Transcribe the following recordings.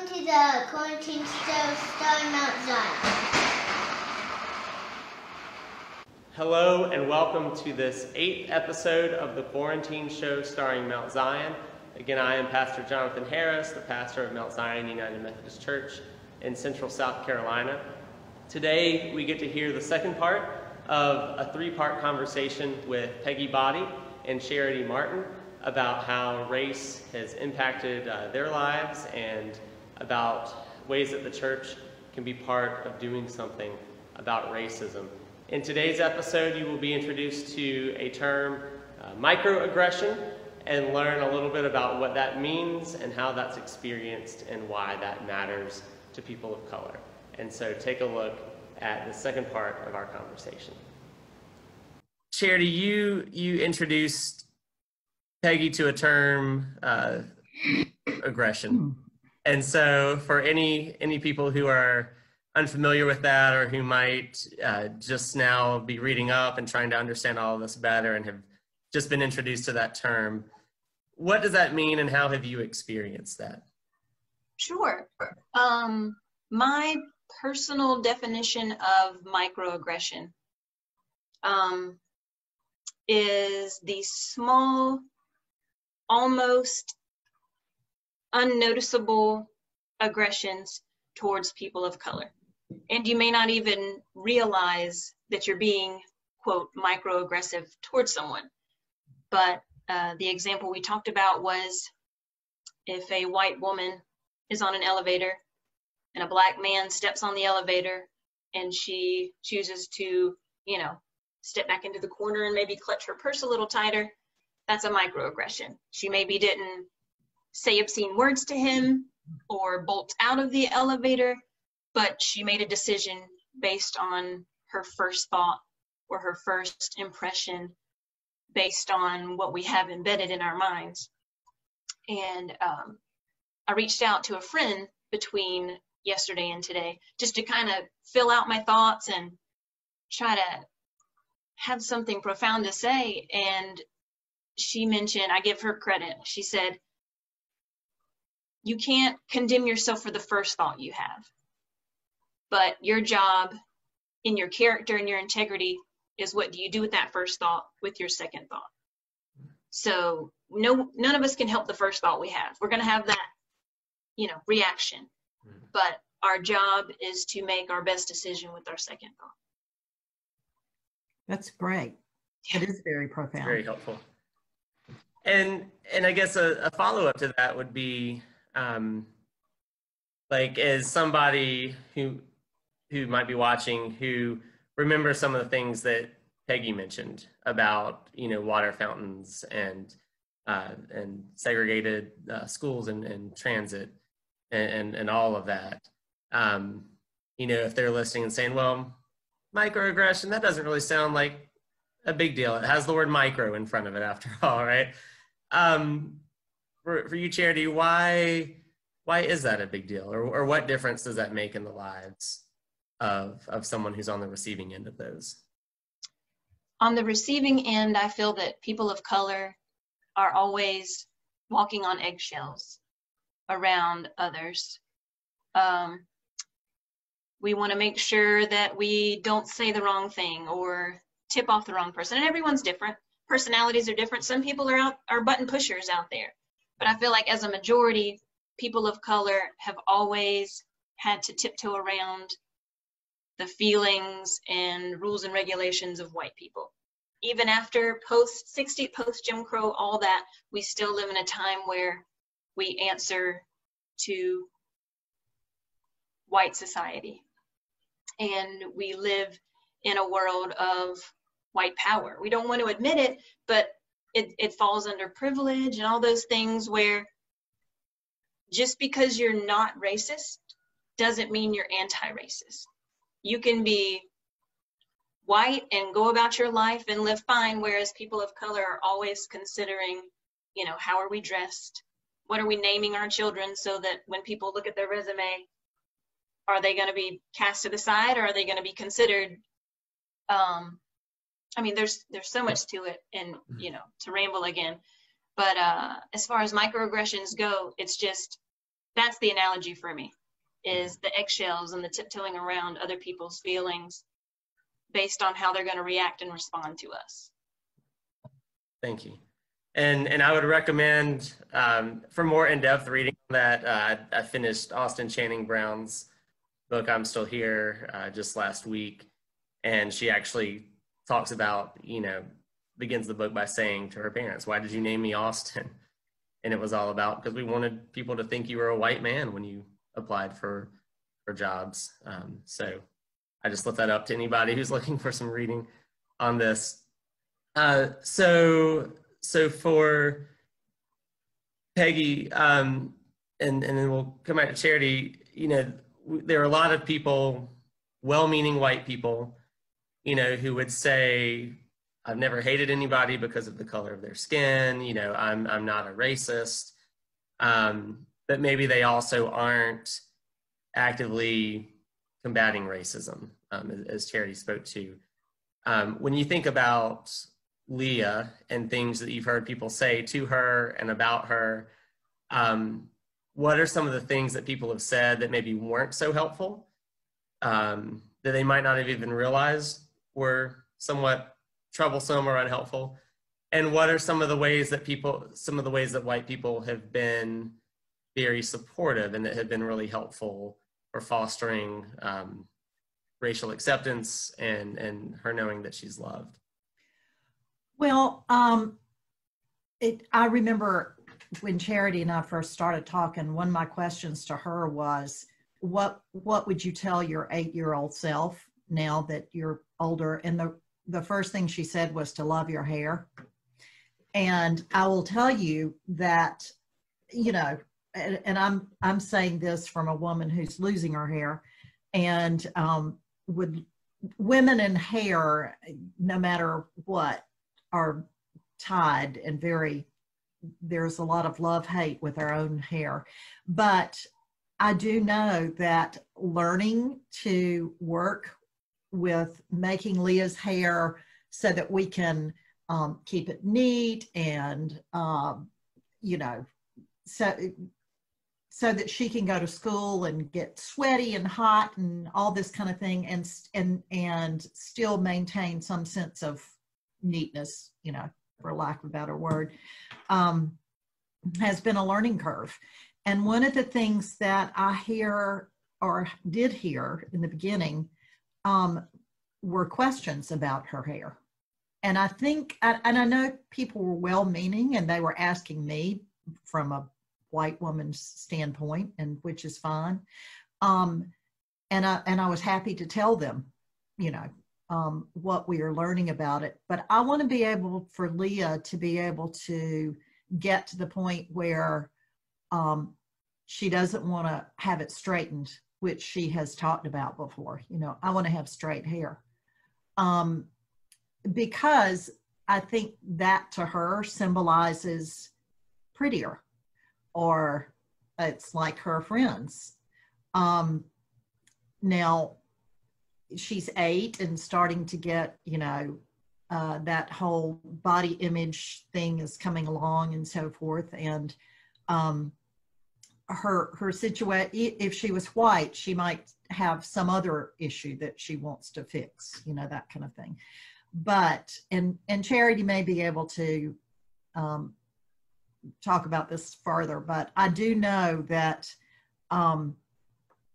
Welcome to the Quarantine Show starring Mount Zion. Hello and welcome to this 8th episode of the Quarantine Show starring Mount Zion. Again, I am Pastor Jonathan Harris, the pastor of Mount Zion United Methodist Church in Central South Carolina. Today we get to hear the second part of a 3-part conversation with Peggy Body and Charity Martin about how race has impacted their lives and about ways that the church can be part of doing something about racism. In today's episode, you will be introduced to a term, microaggression, and learn a little bit about what that means and how that's experienced and why that matters to people of color. And so take a look at the second part of our conversation. Charity, you introduced Peggy to a term, aggression. And so for any people who are unfamiliar with that or who might just now be reading up and trying to understand all of this better and have just been introduced to that term, what does that mean and how have you experienced that? Sure. My personal definition of microaggression is the small, almost unnoticeable aggressions towards people of color. And you may not even realize that you're being, quote, microaggressive towards someone. But the example we talked about was if a white woman is on an elevator and a black man steps on the elevator and she chooses to, step back into the corner and maybe clutch her purse a little tighter, that's a microaggression. She maybe didn't say obscene words to him or bolt out of the elevator, but she made a decision based on her first thought or her first impression based on what we have embedded in our minds. And I reached out to a friend between yesterday and today just to kind of fill out my thoughts and try to have something profound to say. And she mentioned, I give her credit, she said, you can't condemn yourself for the first thought you have, but your job in your character and your integrity is what do you do with that first thought with your second thought. So none of us can help the first thought we have. We're going to have that, reaction, but our job is to make our best decision with our second thought. That's great. It is very profound. Very helpful. And I guess a follow-up to that would be, as somebody who might be watching who remembers some of the things that Peggy mentioned about, water fountains and segregated schools and transit and all of that. If they're listening and saying, well, microaggression, that doesn't really sound like a big deal. It has the word micro in front of it after all, right? For you, Charity, why is that a big deal? Or what difference does that make in the lives of someone who's on the receiving end of those? On the receiving end, I feel that people of color are always walking on eggshells around others. We want to make sure that we don't say the wrong thing or tip off the wrong person. And everyone's different. Personalities are different. Some people are button pushers out there. But I feel like as a majority, people of color have always had to tiptoe around the feelings and rules and regulations of white people. Even after post-60, post-Jim Crow, all that, we still live in a time where we answer to white society. And we live in a world of white power. We don't want to admit it, but it falls under privilege and all those things where just because you're not racist doesn't mean you're anti-racist. You can be white and go about your life and live fine, whereas people of color are always considering, how are we dressed? What are we naming our children so that when people look at their resume, are they going to be cast to the side or are they going to be considered? There's so much to it, and to ramble again. But as far as microaggressions go, it's just that's the analogy for me, is the eggshells and the tiptoeing around other people's feelings based on how they're going to react and respond to us. Thank you. And I would recommend, for more in-depth reading on that, I finished Austin Channing Brown's book, I'm Still Here, just last week. And she actually talks about, begins the book by saying to her parents, "Why did you name me Austin?" And it was all about, because we wanted people to think you were a white man when you applied for jobs. So I just left that up to anybody who's looking for some reading on this. So for Peggy, and then we'll come back to Charity, there are a lot of people, well-meaning white people, who would say, "I've never hated anybody because of the color of their skin, I'm not a racist," but maybe they also aren't actively combating racism, as Charity spoke to. When you think about Leah and things that you've heard people say to her and about her, what are some of the things that people have said that maybe weren't so helpful, that they might not have even realized were somewhat troublesome or unhelpful? And what are some of the ways that white people have been very supportive and that have been really helpful for fostering racial acceptance and her knowing that she's loved? Well, I remember when Charity and I first started talking, one of my questions to her was, what would you tell your 8-year-old self now that you're older? And the first thing she said was to love your hair. And I will tell you that, and I'm saying this from a woman who's losing her hair, and with women in hair, no matter what, are tied and there's a lot of love-hate with our own hair. But I do know that learning to work with making Leah's hair so that we can keep it neat and, so that she can go to school and get sweaty and hot and all this kind of thing, and still maintain some sense of neatness, for lack of a better word, has been a learning curve. And one of the things that I did hear in the beginning were questions about her hair. And I think, and I know people were well-meaning and they were asking me from a white woman's standpoint, and which is fine. And I was happy to tell them, what we are learning about it. But I want to be able for Leah to be able to get to the point where she doesn't want to have it straightened, which she has talked about before. I want to have straight hair. Because I think that to her symbolizes prettier, or it's like her friends. Now, she's 8 and starting to get, that whole body image thing is coming along and so forth. And her situation, if she was white, she might have some other issue that she wants to fix, that kind of thing. But, and Charity may be able to talk about this further, but I do know that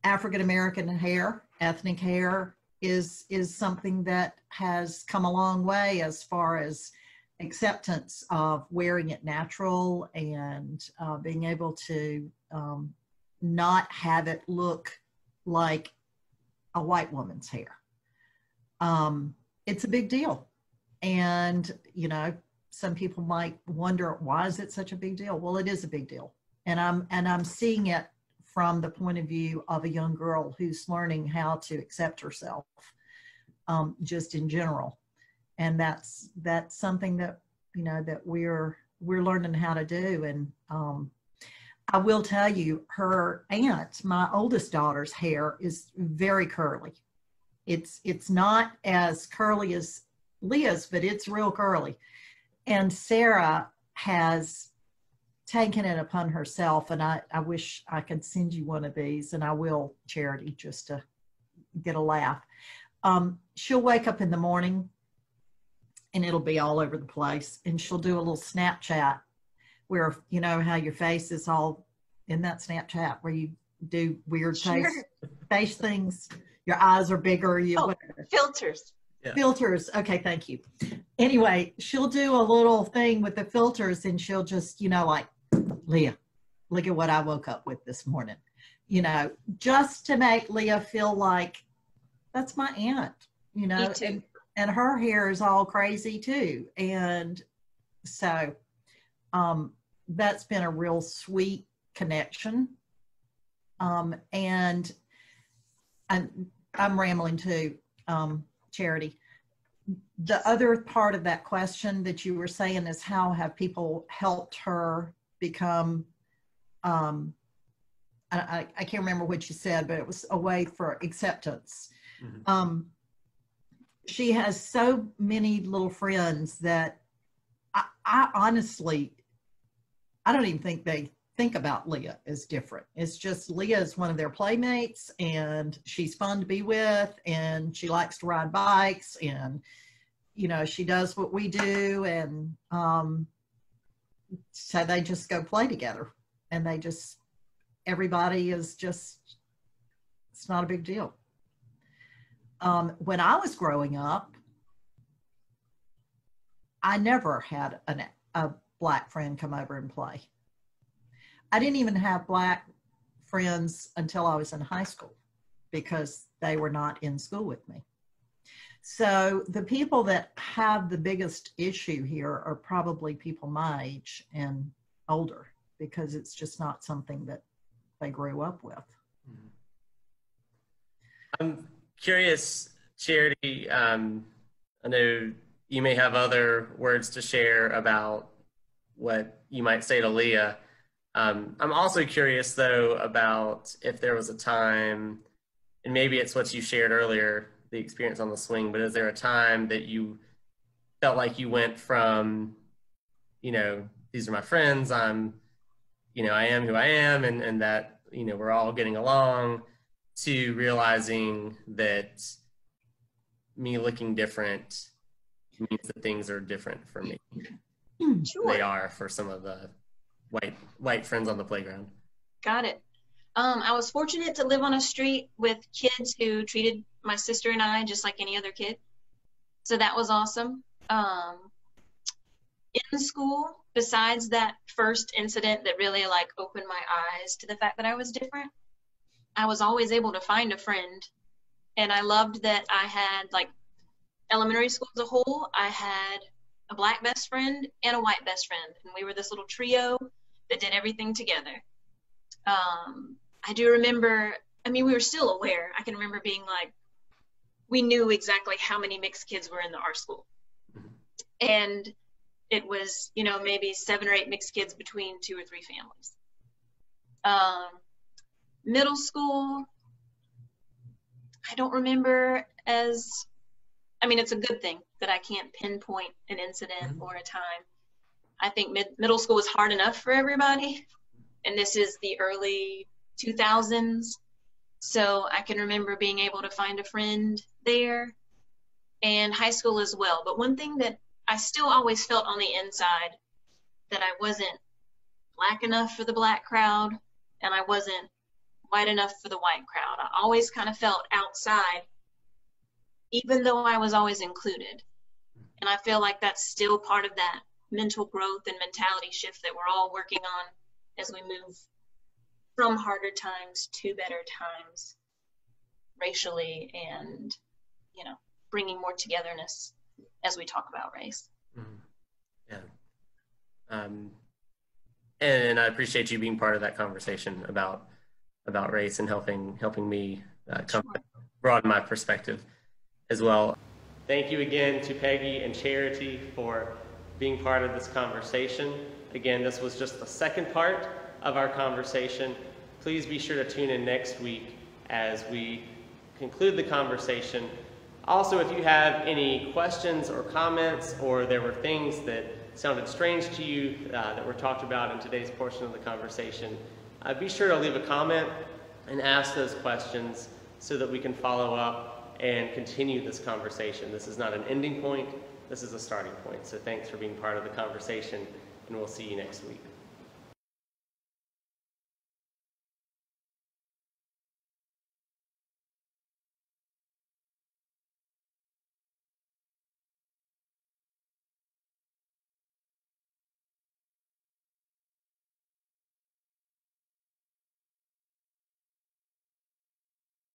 African-American hair, ethnic hair, is something that has come a long way as far as acceptance of wearing it natural and being able to not have it look like a white woman's hair. It's a big deal. And, some people might wonder, why is it such a big deal? Well, it is a big deal. And I'm seeing it from the point of view of a young girl who's learning how to accept herself, just in general. And that's something that, that we're learning how to do. And I will tell you, her aunt, my oldest daughter's hair is very curly. It's not as curly as Leah's, but it's real curly. And Sarah has taken it upon herself, and I wish I could send you one of these, and I will, Charity, just to get a laugh. She'll wake up in the morning and it'll be all over the place, and she'll do a little Snapchat where, you know how your face is all in that Snapchat where you do weird face things, your eyes are bigger, whatever. Filters. Yeah. Filters. Okay, thank you. Anyway, she'll do a little thing with the filters, and she'll just, like, Leah, look at what I woke up with this morning, just to make Leah feel like that's my aunt, Me too. and her hair is all crazy too. And so that's been a real sweet connection. And I'm rambling too, Charity. The other part of that question that you were saying is how have people helped her become, I can't remember what you said, but it was a way for acceptance. Mm-hmm. She has so many little friends that I honestly, I don't even think they think about Leah as different. It's just Leah is one of their playmates, and she's fun to be with, and she likes to ride bikes, and she does what we do, and so they just go play together, and everybody is just, it's not a big deal. When I was growing up, I never had a black friend come over and play. I didn't even have black friends until I was in high school because they were not in school with me. So the people that have the biggest issue here are probably people my age and older, because it's just not something that they grew up with. I'm curious, Charity, I know you may have other words to share about what you might say to Leah. I'm also curious, though, about if there was a time, and maybe it's what you shared earlier, the experience on the swing, but is there a time that you felt like you went from, these are my friends, I am who I am, and that, we're all getting along, to realizing that me looking different means that things are different for me. Sure. They are for some of the white friends on the playground. Got it. I was fortunate to live on a street with kids who treated my sister and I just like any other kid. So that was awesome. In school, besides that first incident that really opened my eyes to the fact that I was different, I was always able to find a friend. And I loved that I had, elementary school as a whole, I had a black best friend and a white best friend. And we were this little trio that did everything together. I do remember, we were still aware. I can remember being we knew exactly how many mixed kids were in our school. And it was, maybe 7 or 8 mixed kids between 2 or 3 families. Middle school, I don't remember it's a good thing that I can't pinpoint an incident or a time. I think middle school was hard enough for everybody, and this is the early 2000s, so I can remember being able to find a friend there, and high school as well. But one thing that I still always felt on the inside, that I wasn't black enough for the black crowd, and I wasn't white enough for the white crowd. I always kind of felt outside, even though I was always included. And I feel like that's still part of that mental growth and mentality shift that we're all working on as we move from harder times to better times racially, and, bringing more togetherness as we talk about race. Yeah. And I appreciate you being part of that conversation about race and helping me broaden my perspective as well. Thank you again to Peggy and Charity for being part of this conversation. Again, this was just the second part of our conversation. Please be sure to tune in next week as we conclude the conversation. Also, if you have any questions or comments, or there were things that sounded strange to you that were talked about in today's portion of the conversation, be sure to leave a comment and ask those questions so that we can follow up and continue this conversation. This is not an ending point, this is a starting point. So thanks for being part of the conversation, and we'll see you next week.